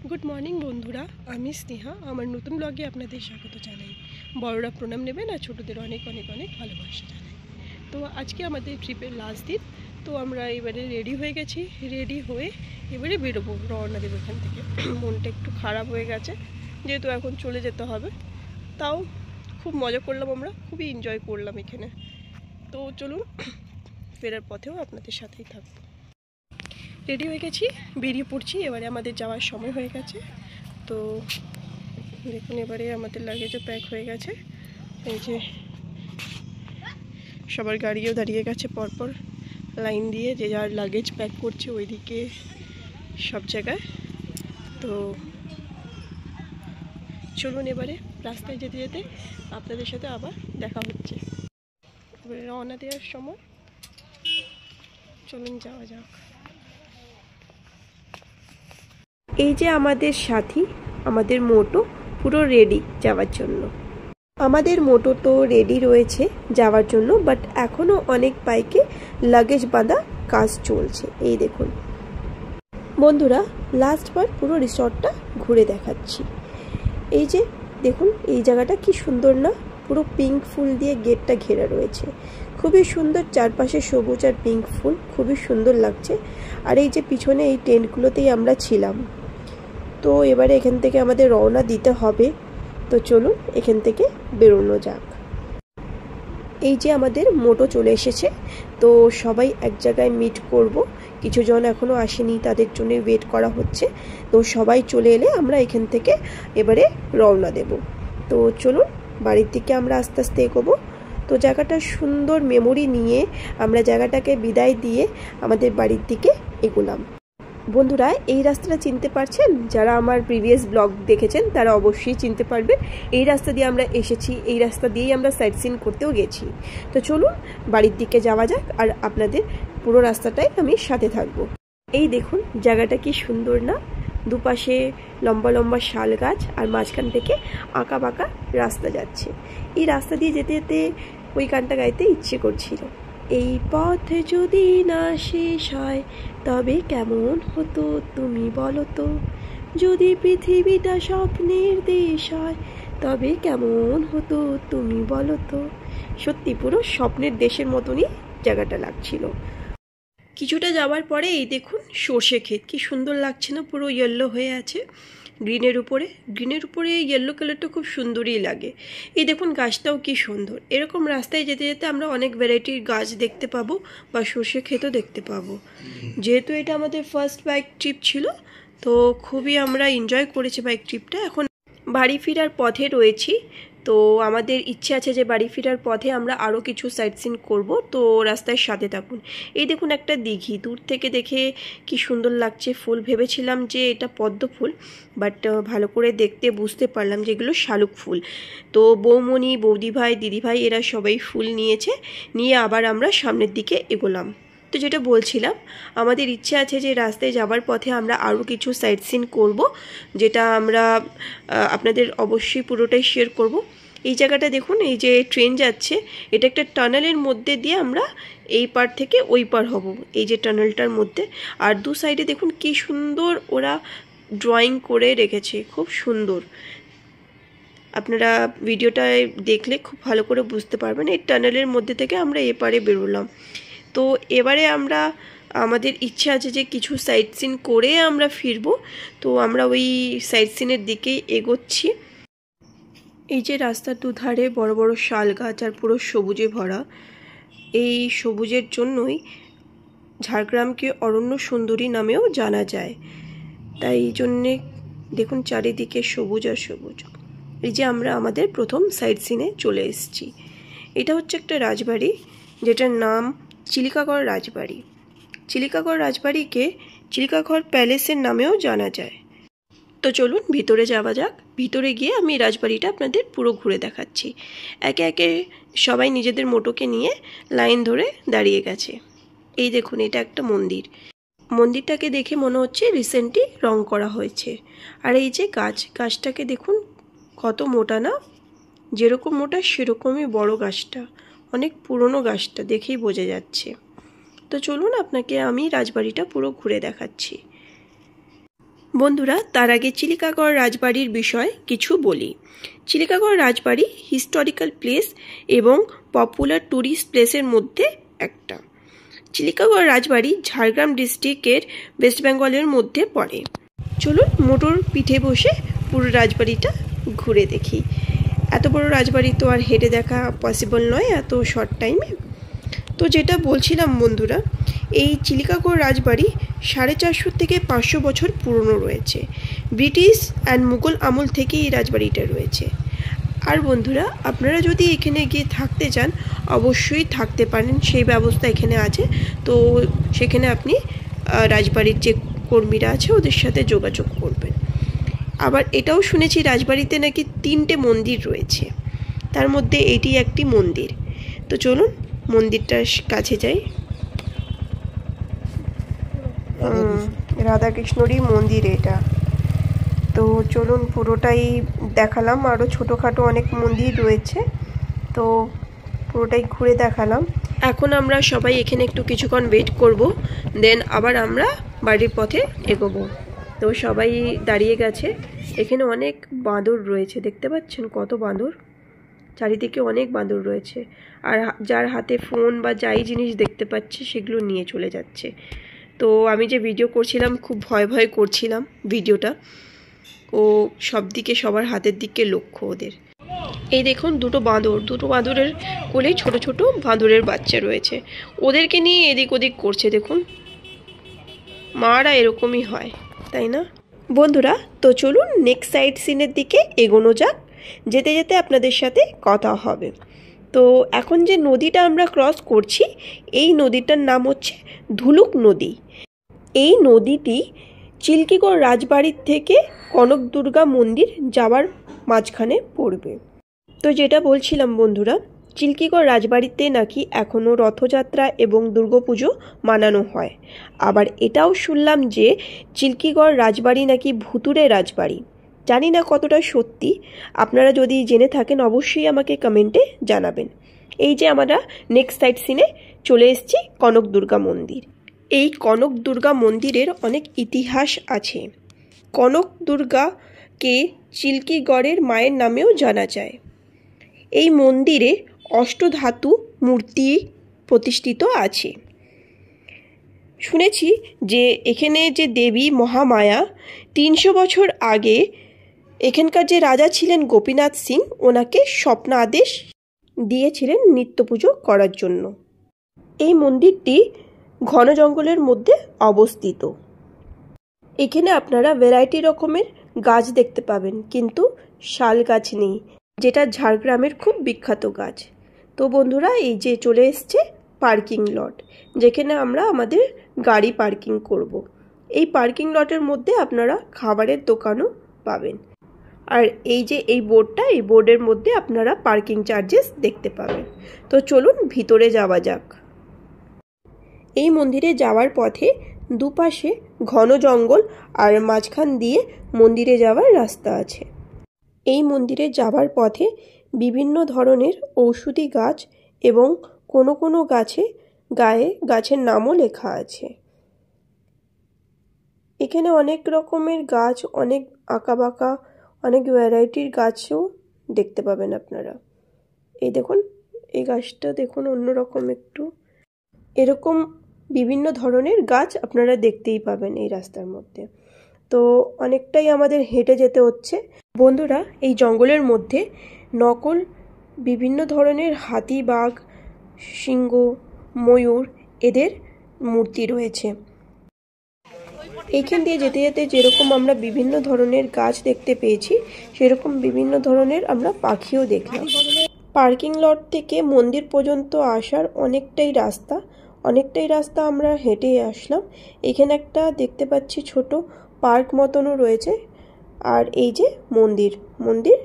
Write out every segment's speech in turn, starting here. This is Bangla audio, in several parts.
गुड मर्निंग बंधुरा आमी स्नेहा आमार नतून ब्लगे आपनादेर स्वागत जानाई। बड़ोरा प्रणाम नेबेन और छोटोदेर अनेक अनेक अनेक भालोबासा जानाई। तो आज के आमादेर ट्रिपेर लास्ट दिन, तो आमरा एबारे रेडी हये गेছি। रेडी हये एबारे बेरोबो, रওনা देब एखान थेके। मनटा एकटु खाराप हये गेছে जेहेतु एखन चले जेते हबे। ताओ खूब मजा करलाम, आमरा खूबই एनजय करलाम एखाने। तो चलुन फेरार पथेও आपनादेर साथेই थाकबो। रेडी हो गेছি, बेरिए पड़ছি। एबारे आमादेर जाওয়ার समय হয়ে গেছে। তো দেখুন এবারে আমাদের লাগেজও প্যাক হয়ে গেছে। এই যে সবার গাড়িও দাঁড়িয়ে গেছে পরপর লাইন দিয়ে, যে যার লাগেজ প্যাক করছে ওইদিকে সব জায়গায়। তো চলুন এবারে রাস্তায় যেতে যেতে আপনাদের সাথে আবার দেখা হচ্ছে। এবারে রওনা দেওয়ার সময় চলুন যাওয়া যাক। এই যে আমাদের সাথী, আমাদের মোটো পুরো রেডি যাওয়ার জন্য। আমাদের মোটো তো রেডি রয়েছে যাওয়ার জন্য, বাট এখনো অনেক বাইকে লাগেজ বাঁধা কাজ চলছে। এই দেখুন বন্ধুরা, লাস্টবার পুরো রিসর্টটা ঘুরে দেখাচ্ছি। এই যে দেখুন এই জায়গাটা কি সুন্দর না, পুরো পিঙ্ক ফুল দিয়ে গেটটা ঘেরা রয়েছে। খুবই সুন্দর, চারপাশে সবুজ আর পিঙ্ক ফুল, খুবই সুন্দর লাগছে। আর এই যে পিছনে এই টেন্টগুলোতেই আমরা ছিলাম। তো এবারে এখান থেকে আমাদের রওনা দিতে হবে। তো চলুন এখান থেকে বেরোনো যাক। এই যে আমাদের মোটো চলে এসেছে। তো সবাই এক জায়গায় মিট করব। কিছু জন এখনো আসেনি, তাদের জন্য ওয়েট করা হচ্ছে। তো সবাই চলে এলে আমরা এখান থেকে এবারে রওনা দেব। তো চলুন বাড়ির দিকে আমরা আস্তে আস্তে এগোবো। তো জায়গাটা সুন্দর মেমোরি নিয়ে আমরা জায়গাটাকে বিদায় দিয়ে আমাদের বাড়ির দিকে এগোলাম। বন্ধুরা এই রাস্তাটা চিনতে পারছেন? যারা আমার প্রিভিয়াস ব্লগ দেখেছেন তারা অবশ্যই চিনতে পারবেন। এই রাস্তা দিয়ে আমরা এসেছি, এই রাস্তা দিয়েই আমরা সাইট সিন করতেও গেছি। তো চলুন বাড়ির দিকে যাওয়া যাক, আর আপনাদের পুরো রাস্তাটাই আমি সাথে থাকবো। এই দেখুন জায়গাটা কি সুন্দর না, দুপাশে লম্বা লম্বা শাল গাছ আর মাঝখান থেকে আঁকা বাঁকা রাস্তা যাচ্ছে। এই রাস্তা দিয়ে যেতে যেতে ওই গানটা গাইতে ইচ্ছে করছিল। এই পথ যদি না শেষ হয় তবে কেমন হতো তুমি বলো তো, যদি পৃথিবীটা স্বপ্নের দেশ হয় তবে কেমন হতো তুমি বলো তো। সত্যি পুরো স্বপ্নের দেশের মতনই জায়গাটা লাগছিল। কিছুটা যাওয়ার পরে এই দেখুন সর্ষে ক্ষেত, কি সুন্দর লাগছে না, পুরো ইয়েলো হয়ে আছে গ্রিনের উপরে ইয়েলো কালারটা খুব সুন্দরই লাগে। এই দেখুন গাছটাও কি সুন্দর। এরকম রাস্তায় যেতে যেতে আমরা অনেক ভ্যারাইটির গাছ দেখতে পাবো বা সর্ষে ক্ষেতও দেখতে পাবো। যেহেতু এটা আমাদের ফার্স্ট বাইক ট্রিপ ছিল, তো খুবই আমরা এনজয় করেছি বাইক ট্রিপটা। এখন বাড়ি ফেরার পথে রয়েছি। তো আমাদের ইচ্ছে আছে যে বাড়ি ফেরার পথে আমরা আরও কিছু সাইট সিন করবো। তো রাস্তায় সাথে থাকুন। এই দেখুন একটা দিঘি, দূর থেকে দেখে কি সুন্দর লাগছে। ফুল ভেবেছিলাম যে এটা পদ্ম ফুল, বাট ভালো করে দেখতে বুঝতে পারলাম যে এগুলো শালুক ফুল। তো বৌমণি, বৌদিভাই, দিদিভাই এরা সবাই ফুল নিয়ে আবার আমরা সামনের দিকে এগোলাম। তো যেটা বলছিলাম, আমাদের ইচ্ছে আছে যে রাস্তায় যাওয়ার পথে আমরা আরও কিছু সাইট সিন করবো, যেটা আমরা আপনাদের অবশ্যই পুরোটাই শেয়ার করব। এই জায়গাটা দেখুন, এই যে ট্রেন যাচ্ছে, এটা একটা টানেলের মধ্যে দিয়ে আমরা এই পার থেকে ওই পার হব, এই যে টানেলটার মধ্যে। আর দু সাইডে দেখুন কি সুন্দর ওরা ড্রয়িং করে রেখেছে, খুব সুন্দর। আপনারা ভিডিওটায় দেখলে খুব ভালো করে বুঝতে পারবেন। এই টানেলের মধ্যে থেকে আমরা এপারে বেরোলাম। তো এবারে আমরা আমাদের ইচ্ছা আছে যে কিছু সাইট সিন করে আমরা ফিরবো। তো আমরা ওই সাইট সিনের দিকেই এগোচ্ছি। এই যে রাস্তার দুধারে বড় বড় শাল গাছ আর পুরো সবুজে ভরা। এই সবুজের জন্যই ঝাড়গ্রামকে অরণ্য সুন্দরী নামেও জানা যায়। তাই এই জন্যে দেখুন চারিদিকে সবুজ আর সবুজ। এই যে আমরা আমাদের প্রথম সাইট সিনে চলে এসেছি। এটা হচ্ছে একটা রাজবাড়ি, যেটার নাম চিলিকাগড় রাজবাড়ি। চিলিকাগড় রাজবাড়িকে চিলিকাগড় প্যালেসের নামেও জানা যায়। তো চলুন ভিতরে যাওয়া যাক। ভিতরে গিয়ে আমি রাজবাড়িটা আপনাদের পুরো ঘুরে দেখাচ্ছি। একে একে সবাই নিজেদের মোটোকে নিয়ে লাইন ধরে দাঁড়িয়ে গেছে। এই দেখুন এটা একটা মন্দির। মন্দিরটাকে দেখে মনে হচ্ছে রিসেন্টলি রং করা হয়েছে। আর এই যে গাছটাকে দেখুন কত মোটা না, যেরকম মোটা সেরকমই বড় গাছটা, অনেক পুরনো গাছটা দেখেই বোঝা যাচ্ছে। তো চলুন আপনাকে আমি রাজবাড়িটা পুরো ঘুরে দেখাচ্ছি। বন্ধুরা, তার আগে চিলিকাগড় রাজবাড়ির বিষয় কিছু বলি। চিলিকাগড় রাজবাড়ি হিস্টোরিক্যাল প্লেস এবং পপুলার ট্যুরিস্ট প্লেসের মধ্যে একটা। চিলিকাগড় রাজবাড়ি ঝাড়গ্রাম ডিস্ট্রিক্টের ওয়েস্ট বেঙ্গলের মধ্যে পড়ে। চলুন মোটর পিঠে বসে পুরো রাজবাড়িটা ঘুরে দেখি। এত বড় রাজবাড়ি তো আর হেঁটে দেখা পসিবল নয় এত শর্ট টাইমে। তো যেটা বলছিলাম বন্ধুরা, এই চিলিকাগড় রাজবাড়ি 450 থেকে 500 বছর পুরনো রয়েছে। ব্রিটিশ অ্যান্ড মুঘল আমল থেকে এই রাজবাড়িটা রয়েছে। আর বন্ধুরা, আপনারা যদি এখানে গিয়ে থাকতে চান অবশ্যই থাকতে পারেন, সেই ব্যবস্থা এখানে আছে। তো সেখানে আপনি রাজবাড়ির যে কর্মীরা আছে ওদের সাথে যোগাযোগ করবেন। আবার এটাও শুনেছি রাজবাড়িতে নাকি 3টে মন্দির রয়েছে, তার মধ্যে এটি একটি মন্দির। তো চলুন মন্দিরটার কাছে যাই। রাধাকৃষ্ণরই মন্দির এটা। তো চলুন পুরোটাই দেখালাম, আরও ছোটোখাটো অনেক মন্দির রয়েছে, তো পুরোটাই ঘুরে দেখালাম। এখন আমরা সবাই এখানে একটু কিছুক্ষণ ওয়েট করব, দেন আবার আমরা বাড়ির পথে এগোবো। তো সবাই দাঁড়িয়ে গেছে। এখানে অনেক বাঁদর রয়েছে, দেখতে পাচ্ছেন কত বাঁদর, চারিদিকে অনেক বাঁদর রয়েছে। আর যার হাতে ফোন বা যাই জিনিস দেখতে পাচ্ছে সেগুলো নিয়ে চলে যাচ্ছে। তো আমি যে ভিডিও করছিলাম খুব ভয় ভয় করছিলাম ভিডিওটা, ও সব দিকে সবার হাতের দিকে লক্ষ্য ওদের। এই দেখুন দুটো বাঁদরের কোলে ছোট ছোট বাঁদরের বাচ্চা রয়েছে, ওদেরকে নিয়ে এদিক ওদিক করছে। দেখুন মারা এরকমই হয়, তাই না বন্ধুরা? তো চলুন নেক্সট সাইড সিনের দিকে এগোনো যাক। যেতে যেতে আপনাদের সাথে কথা হবে। তো এখন যে নদীটা আমরা ক্রস করছি, এই নদীটার নাম হচ্ছে ধুলুক নদী। এই নদীটি চিল্কিগড় রাজবাড়ির থেকে কনক দুর্গা মন্দির যাওয়ার মাঝখানে পড়বে। তো যেটা বলছিলাম বন্ধুরা, চিল্কিগড় রাজবাড়িতে নাকি এখনও রথযাত্রা এবং দুর্গাপুজো মানানো হয়। আবার এটাও শুনলাম যে চিল্কিগড় রাজবাড়ি নাকি ভুতুড়ে রাজবাড়ি। জানি না কতটা সত্যি, আপনারা যদি জেনে থাকেন অবশ্যই আমাকে কমেন্টে জানাবেন। এই যে আমরা নেক্সট সাইড সিনে চলে এসেছি কনক দুর্গা মন্দির। এই কনক দুর্গা মন্দিরের অনেক ইতিহাস আছে। কনক দুর্গাকে চিল্কিগড়ের মায়ের নামেও জানা যায়। এই মন্দিরে অষ্টধাতু মূর্তি প্রতিষ্ঠিত আছে। শুনেছি যে এখানে যে দেবী মহামায়া 300 বছর আগে এখানকার যে রাজা ছিলেন গোপীনাথ সিং, ওনাকে স্বপ্নাদেশ দিয়েছিলেন নিত্য পুজো করার জন্য। এই মন্দিরটি ঘন জঙ্গলের মধ্যে অবস্থিত। এখানে আপনারা ভ্যারাইটি রকমের গাছ দেখতে পাবেন, কিন্তু শাল গাছ নেই, যেটা ঝাড়গ্রামের খুব বিখ্যাত গাছ। তো বন্ধুরা, এই যে চলে এসছে পার্কিং লট, যেখানে আমরা আমাদের গাড়ি পার্কিং করব। এই পার্কিং লটের মধ্যে আপনারা খাবারের দোকানও পাবেন। আর এই যে এই বোর্ডটা, এই বোর্ডের মধ্যে আপনারা পার্কিং চার্জেস দেখতে পাবেন। তো চলুন ভিতরে যাওয়া যাক। এই মন্দিরে যাওয়ার পথে দুপাশে ঘন জঙ্গল আর মাঝখান দিয়ে মন্দিরে যাওয়ার রাস্তা আছে। এই মন্দিরে যাওয়ার পথে বিভিন্ন ধরনের ঔষধি গাছ এবং কোনো কোনো গায়ে গাছের নামও লেখা আছে। এখানে অনেক রকমের গাছ, অনেক আঁকাবাঁকা, অনেক ভ্যারাইটির গাছও দেখতে পাবেন আপনারা। এই দেখুন, এই গাছটা দেখুন অন্যরকম একটু। এরকম বিভিন্ন ধরনের গাছ আপনারা দেখতেই পাবেন এই রাস্তার মধ্যে। তো অনেকটাই আমাদের হেঁটে যেতে হচ্ছে বন্ধুরা। এই জঙ্গলের মধ্যে নকল বিভিন্ন ধরনের হাতি, বাঘ, সিংহ, ময়ূর এদের মূর্তি রয়েছে। এইখান দিয়ে যেতে যেতে যেরকম আমরা বিভিন্ন ধরনের গাছ দেখতে পেয়েছি, সেরকম বিভিন্ন ধরনের আমরা পাখিও দেখলাম। পার্কিং লট থেকে মন্দির পর্যন্ত আসার অনেকটাই রাস্তা আমরা হেঁটে আসলাম। এখানে একটা দেখতে পাচ্ছি ছোট পার্ক মতনও রয়েছে। আর এই যে মন্দির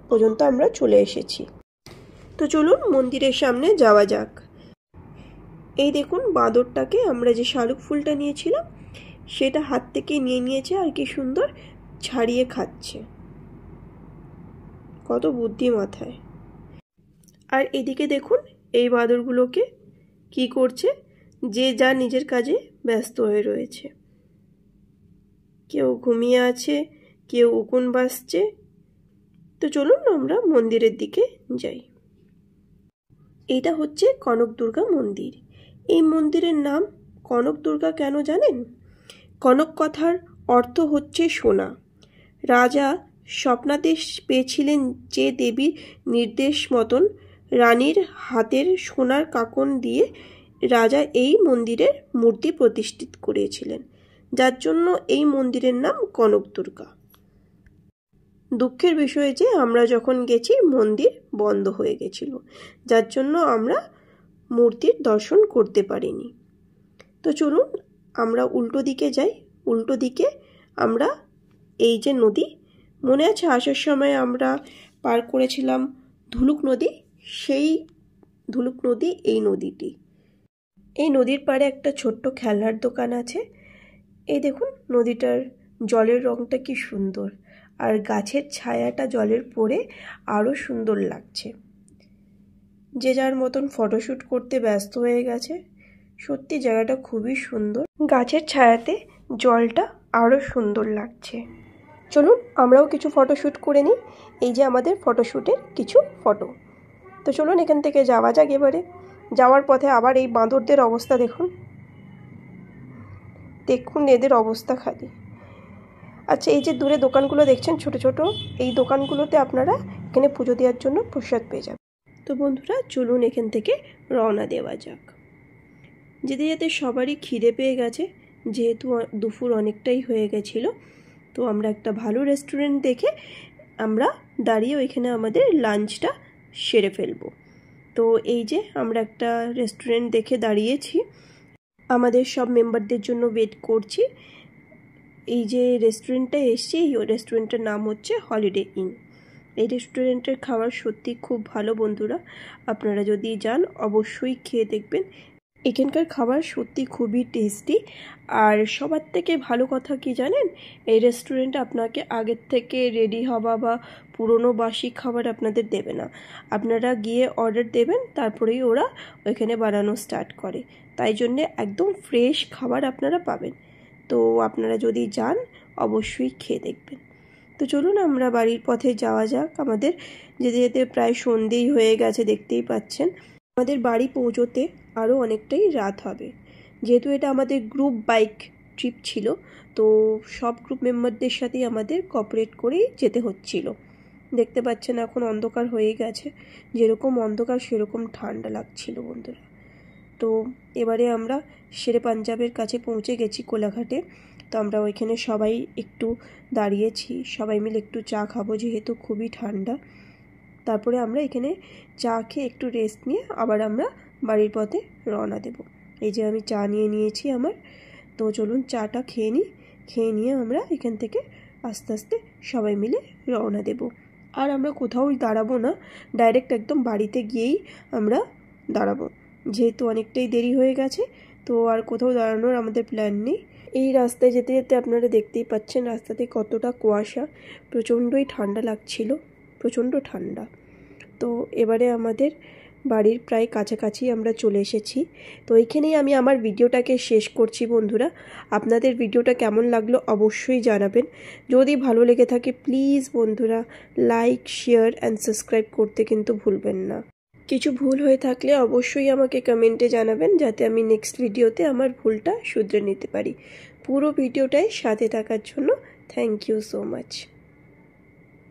পর্যন্ত আমরা চলে এসেছি। তো চলুন মন্দিরের সামনে যাওয়া যাক। এই দেখুন বাঁদরটাকে আমরা যে শালুক ফুলটা নিয়েছিলাম সেটা হাত থেকে নিয়ে নিয়েছে, আর কি সুন্দর ছাড়িয়ে খাচ্ছে, কত বুদ্ধি মাথায়। আর এদিকে দেখুন এই বাঁদরগুলোকে কি করছে, যে যা নিজের কাজে ব্যস্ত হয়ে রয়েছে। কেউ ঘুমিয়ে আছে, কেউ উকুন বাজছে। তো চলুন আমরা মন্দিরের দিকে যাই। এটা হচ্ছে কনক দুর্গা মন্দির। এই মন্দিরের নাম কনক দুর্গা কেন জানেন? কনক কথার অর্থ হচ্ছে সোনা। রাজা স্বপ্নাদেশ পেয়েছিলেন যে দেবীর নির্দেশ মতন রানীর হাতের সোনার কাকন দিয়ে রাজা এই মন্দিরের মূর্তি প্রতিষ্ঠিত করেছিলেন, যার জন্য এই মন্দিরের নাম কনক দুর্গা। দুঃখের বিষয় যে আমরা যখন গেছি মন্দির বন্ধ হয়ে গেছিল, যার জন্য আমরা মূর্তির দর্শন করতে পারিনি। তো চলুন আমরা উল্টো দিকে যাই। উল্টো দিকে আমরা এই যে নদী, মনে আছে আসার সময় আমরা পার করেছিলাম ধুলুক নদী, সেই ধুলুক নদী এই নদীটি। এই নদীর পাড়ে একটা ছোট্ট খেলনার দোকান আছে। এই দেখুন নদীটার জলের রংটা কি সুন্দর, আর গাছের ছায়াটা জলের পড়ে আরও সুন্দর লাগছে। যে যার মতন ফটোশ্যুট করতে ব্যস্ত হয়ে গেছে। সত্যি জায়গাটা খুবই সুন্দর, গাছের ছায়াতে জলটা আরও সুন্দর লাগছে। চলুন আমরাও কিছু ফটোশ্যুট করে নিই। এই যে আমাদের ফটোশ্যুটের কিছু ফটো। তো চলুন এখান থেকে যাওয়া যাক। এবারে যাওয়ার পথে আবার এই বাঁদরদের অবস্থা দেখুন, দেখুন এদের অবস্থা খালি। আচ্ছা, এই যে দূরে দোকানগুলো দেখছেন ছোট ছোট, এই দোকানগুলোতে আপনারা এখানে পুজো দেওয়ার জন্য প্রসাদ পেয়ে যাবেন। তো বন্ধুরা চলুন এখান থেকে রওনা দেওয়া যাক। যেতে যেতে সবারই খিদে পেয়ে গেছে, যেহেতু দুপুর অনেকটাই হয়ে গেছিলো। তো আমরা একটা ভালো রেস্টুরেন্ট দেখে আমরা দাঁড়িয়ে ওইখানে আমাদের লাঞ্চটা সেরে ফেলবো। তো এই যে আমরা একটা রেস্টুরেন্ট দেখে দাঁড়িয়েছি, আমাদের সব মেম্বারদের জন্য ওয়েট করছি। এই যে রেস্টুরেন্টটা এসছি, এই রেস্টুরেন্টের নাম হচ্ছে হলিডে ইন। এই রেস্টুরেন্টের খাবার সত্যি খুব ভালো বন্ধুরা, আপনারা যদি যান অবশ্যই খেয়ে দেখবেন। এখানকার খাবার সত্যি খুবই টেস্টি। আর সবার থেকে ভালো কথা কি জানেন, এই রেস্টুরেন্টে আপনাকে আগের থেকে রেডি হওয়া বা পুরনো বাসি খাবার আপনাদের দেবে না। আপনারা গিয়ে অর্ডার দেবেন, তারপরেই ওরা ওইখানে বানানো স্টার্ট করে। তাই জন্যে একদম ফ্রেশ খাবার আপনারা পাবেন। তো আপনারা যদি যান অবশ্যই খেয়ে দেখবেন। তো চলুন আমরা বাড়ির পথে যাওয়া যাক। আমাদের যেতে যেতে প্রায় সন্ধেই হয়ে গেছে, দেখতেই পাচ্ছেন। আমাদের বাড়ি পৌঁছোতে আরও অনেকটাই রাত হবে, যেহেতু এটা আমাদের গ্রুপ বাইক ট্রিপ ছিল। তো সব গ্রুপ মেম্বারদের সাথেই আমাদের কোঅপারেট করেই যেতে হচ্ছিল। দেখতে পাচ্ছেন এখন অন্ধকার হয়ে গেছে, যেরকম অন্ধকার সেরকম ঠান্ডা লাগছিল বন্ধুরা। তো এবারে আমরা শেরে পাঞ্জাবের কাছে পৌঁছে গেছি কোলাঘাটে। তো আমরা ওইখানে সবাই একটু দাঁড়িয়েছি, সবাই মিলে একটু চা খাবো যেহেতু খুবই ঠান্ডা। তারপরে আমরা এখানে চা খেয়ে একটু রেস্ট নিয়ে আবার আমরা বাড়ির পথে রওনা দেব। এই যে আমি চা নিয়ে নিয়েছি আমার। তো চলুন চাটা খেয়ে নিই, খেয়ে নিয়ে আমরা এখান থেকে আস্তে আস্তে সবাই মিলে রওনা দেব। আর আমরা কোথাও দাঁড়াবো না, ডাইরেক্ট একদম বাড়িতে গিয়েই আমরা দাঁড়াবো, যেহেতু অনেকটাই দেরি হয়ে গেছে। তো আর কোথাও দাঁড়ানোর আমাদের প্ল্যান নেই। এই রাস্তায় যেতে যেতে আপনারা দেখতেই পাচ্ছেন রাস্তাতে কতটা কুয়াশা, প্রচণ্ডই ঠান্ডা লাগছিল, প্রচণ্ড ঠান্ডা। তো এবারে আমাদের বাড়ির প্রায় কাছাকাছি আমরা চলে এসেছি। তো এইখানেই আমি আমার ভিডিওটাকে শেষ করছি বন্ধুরা। আপনাদের ভিডিওটা কেমন লাগলো অবশ্যই জানাবেন। যদি ভালো লেগে থাকে প্লিজ বন্ধুরা লাইক, শেয়ার অ্যান্ড সাবস্ক্রাইব করতে কিন্তু ভুলবেন না। কিছু ভুল হয়ে থাকলে অবশ্যই আমাকে কমেন্টে জানাবেন, যাতে আমি নেক্সট ভিডিওতে আমার ভুলটা শুধরে নিতে পারি। পুরো ভিডিওটায় সাথে থাকার জন্য থ্যাংক ইউ সো মাচ।